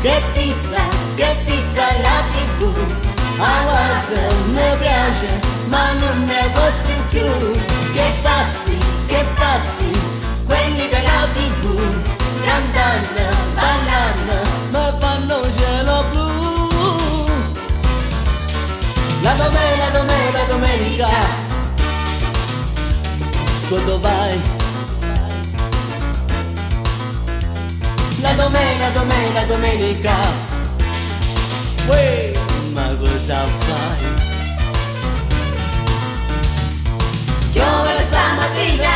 che pizza la TV. A guarda, mi piace, ma non ne posso più. Che pazzi, quelli della TV, cantando, ballando, ma fanno cielo blu. La domenica, quando vai? La domenica, uè, ma cosa fai? Piove stamattina,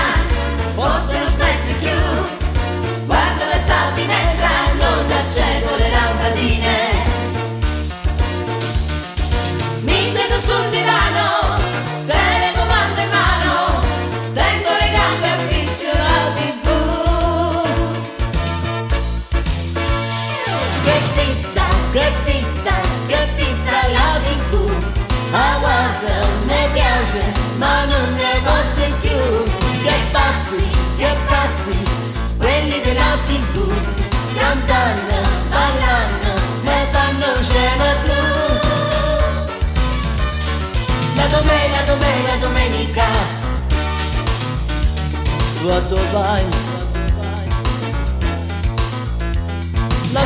forse non smetti più. Guardo la finestra, non ho acceso le lampadine. Mi siedo sul divano, telecomando in mano, stendo le gambe e appiccio la TV. Che pizza la TV. Ah guarda, mi piace, ma non ne posso più. Che pazzi, quelli della TV, cantando, ballando, mi fanno scena blu. La domenica, quando vai? La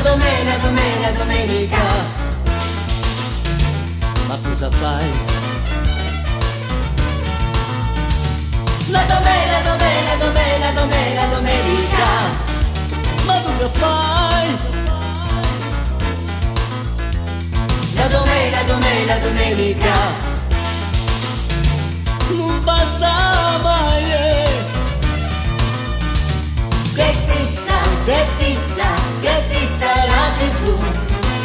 domenica, ma cosa fai? La domenica, ma tu che fai? La domenica, non basta mai. Che pizza la TV.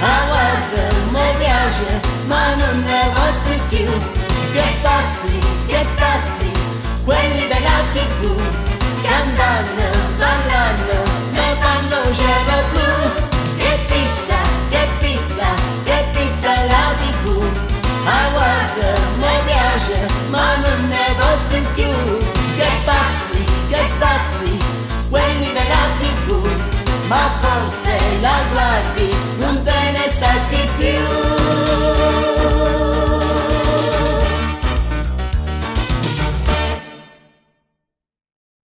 Ah guarda, mi piace, ma non ne posso più. Che pazzi, quelli della TV, cantando, ballando, mi fanno cielo blu. Che pizza la TV. Ah guarda, mi piace, ma non ne posso più. Che pazzi, quelli della TV, ma forse la guardia